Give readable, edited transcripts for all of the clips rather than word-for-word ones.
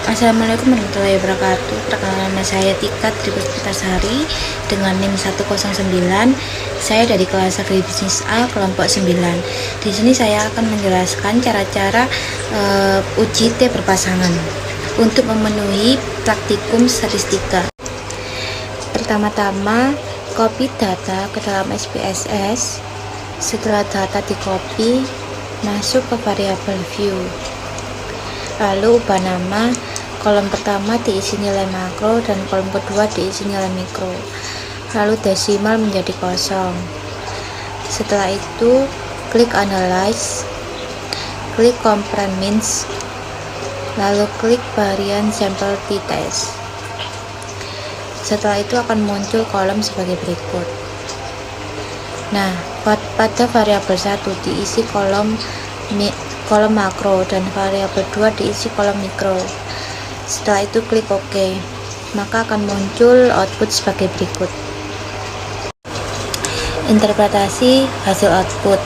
Assalamualaikum warahmatullahi wabarakatuh. Perkenalkan, nama saya Tika Triputasari dengan NIM 109. Saya dari kelas Agribisnis A kelompok 9. Di sini saya akan menjelaskan cara-cara uji T berpasangan untuk memenuhi praktikum statistika. Pertama-tama, copy data ke dalam SPSS. Setelah data di copy, masuk ke variabel view. Lalu ubah nama. Kolom pertama diisi nilai makro dan kolom kedua diisi nilai mikro. Lalu desimal menjadi kosong. Setelah itu klik analyze, klik compare means, lalu klik varian sample t-test. Setelah itu akan muncul kolom sebagai berikut. Nah, pada variabel 1 diisi kolom makro dan variabel 2 diisi kolom mikro. Setelah itu klik OK, maka akan muncul output sebagai berikut. Interpretasi hasil output.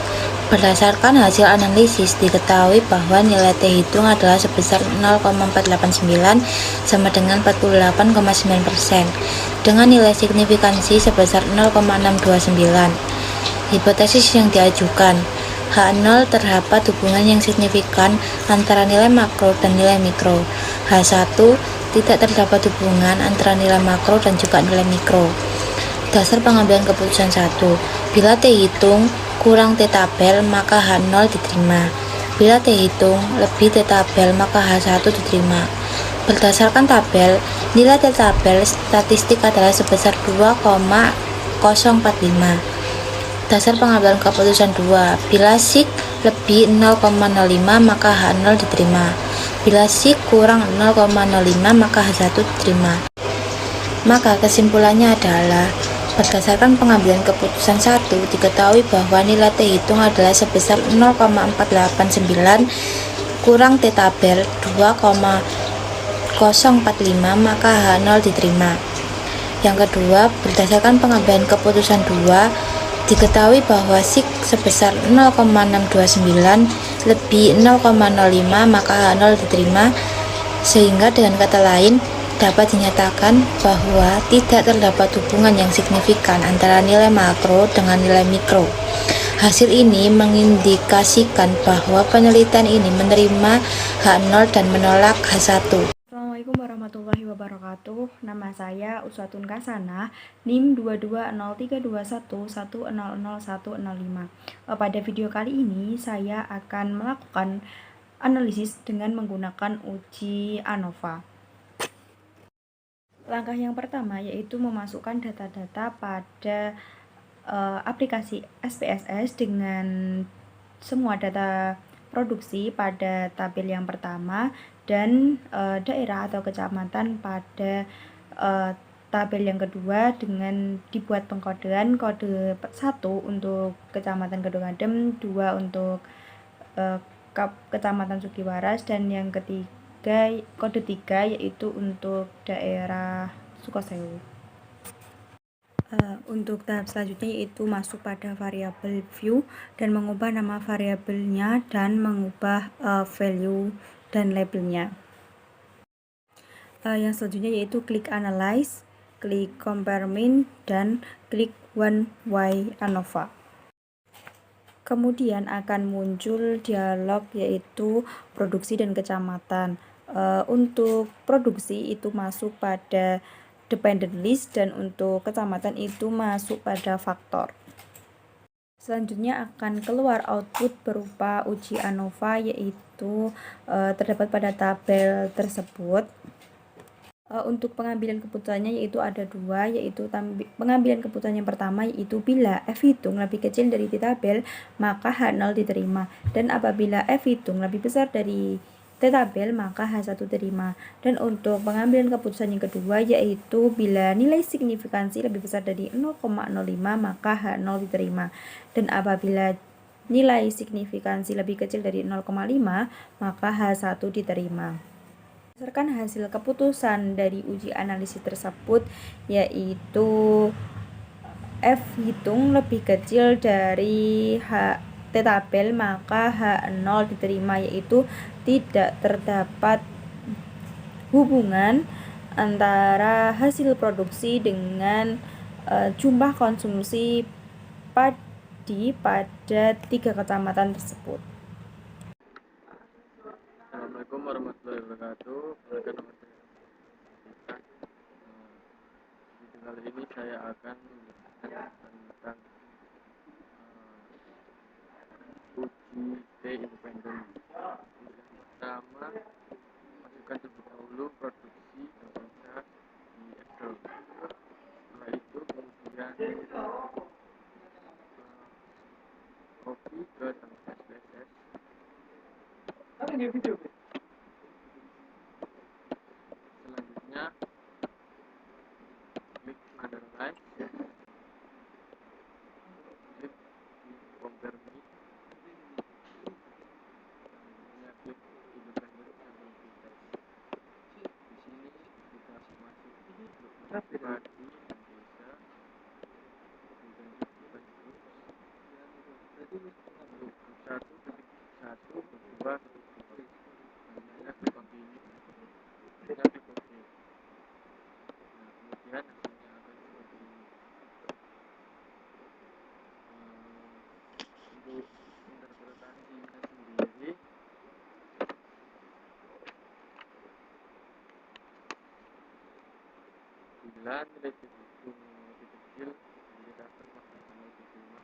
Berdasarkan hasil analisis, diketahui bahwa nilai T hitung adalah sebesar 0,489 sama dengan 48,9% dengan nilai signifikansi sebesar 0,629. Hipotesis yang diajukan, H0 terdapat hubungan yang signifikan antara nilai makro dan nilai mikro. H1 tidak terdapat hubungan antara nilai makro dan juga nilai mikro. Dasar pengambilan keputusan 1. Bila T hitung kurang T tabel, maka H0 diterima. Bila T hitung lebih T tabel, maka H1 diterima. Berdasarkan tabel, nilai T tabel statistik adalah sebesar 2,045. Dasar pengambilan keputusan 2. Bila SIG lebih 0,05 maka H0 diterima. Bila SIG kurang 0,05 maka H1 diterima. Maka kesimpulannya adalah berdasarkan pengambilan keputusan 1 diketahui bahwa nilai T hitung adalah sebesar 0,489 kurang T tabel 2,045 maka H0 diterima. Yang kedua, berdasarkan pengambilan keputusan 2 diketahui bahwa SIG sebesar 0,629 lebih 0,05 maka H0 diterima, sehingga dengan kata lain dapat dinyatakan bahwa tidak terdapat hubungan yang signifikan antara nilai makro dengan nilai mikro. Hasil ini mengindikasikan bahwa penelitian ini menerima H0 dan menolak H1. Assalamualaikum warahmatullahi wabarakatuh. Nama saya Uswatun Kasanah, NIM 2203211000105. Pada video kali ini saya akan melakukan analisis dengan menggunakan uji ANOVA. Langkah yang pertama yaitu memasukkan data-data pada aplikasi SPSS dengan semua data produksi pada tabel yang pertama dan daerah atau kecamatan pada tabel yang kedua dengan dibuat pengkodean kode 1 untuk kecamatan Kedungadem, 2 untuk kecamatan Sugiwaras, dan yang ketiga kode 3 yaitu untuk daerah Sukosewu. Untuk tahap selanjutnya yaitu masuk pada variabel view dan mengubah nama variabelnya dan mengubah value dan labelnya. Yang selanjutnya yaitu klik analyze, klik compare mean, dan klik one y ANOVA. Kemudian akan muncul dialog yaitu produksi dan kecamatan. Untuk produksi itu masuk pada dependent list dan untuk kecamatan itu masuk pada faktor. Selanjutnya akan keluar output berupa uji ANOVA yaitu terdapat pada tabel tersebut. Untuk pengambilan keputusannya yaitu ada dua, yaitu pengambilan keputusan yang pertama yaitu bila F hitung lebih kecil dari T tabel maka H0 diterima, dan apabila F hitung lebih besar dari T tabel maka H1 diterima. Dan untuk pengambilan keputusan yang kedua yaitu bila nilai signifikansi lebih besar dari 0,05 maka H0 diterima, dan apabila nilai signifikansi lebih kecil dari 0,5 maka H1 diterima. Berdasarkan hasil keputusan dari uji analisis tersebut yaitu F hitung lebih kecil dari T tabel maka H0 diterima, yaitu tidak terdapat hubungan antara hasil produksi dengan jumlah konsumsi padi pada 3 kecamatan tersebut. Assalamualaikum warahmatullahi wabarakatuh. Perkenalkan nama saya di kali ini saya akan menjelaskan tentang uji T independen. Yang pertama, masukkan terlebih dahulu produksi dan desa di Excel. Setelah itu kemudian copy ke dalam SPSS. Selanjutnya klik analyze, klik di compare me, selanjutnya klik independent sambil test. Di sini kita masuk produksi padi dan desa, kemudian klik define groups untuk grup 1 ketik 1, grup 2 ketik 2, selanjutnya klik continue, selanjutnya klik OK. Nah, kemudian hasilnya akan seperti ini. Untuk interpretasinya sendiri, bila nilai dihitung lebih kecil indikator maka akan lebih diterima,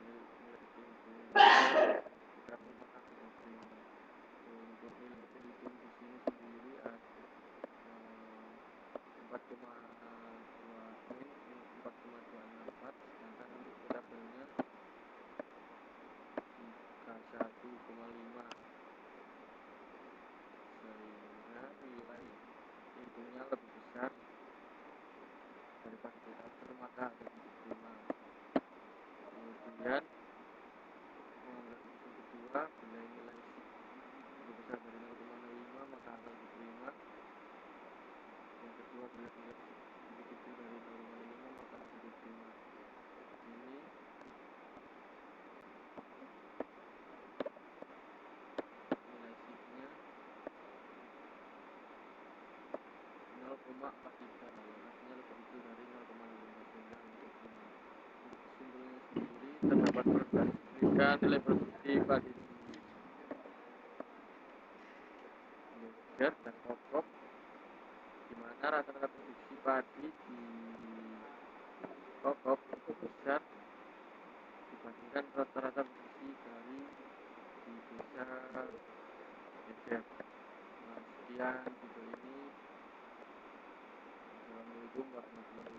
nilai dihitung indikator maka akan lebih diterima. Untuk nilai dihitung di sini sendiri ada 4,264, sedangkan untuk tabelnya 31,5, sehingga nilai hitungnya lebih besar daripada indikator maka akan diterima. Kemudian yang kedua, bila nilai lebih besar dari 0,05 maka akan diterima. Yang kedua, bila nilai lebih kecil dari 0,5 maka akan diterima. Ini nilai shiftnya 0,43, yang artinya lebih kecil dari 0,5, sehingga akan diterima. Untuk kesimpulannya sendiri, terdapat perbandingan nilai produksi padi Niger dan Kokok, di mana rata-rata produksi padi di Kokok lebih besar dibandingkan rata-rata produksi dari di desa Niger. Sekian video ini. Assalamualaikum warahmatullahi wabarakatuh.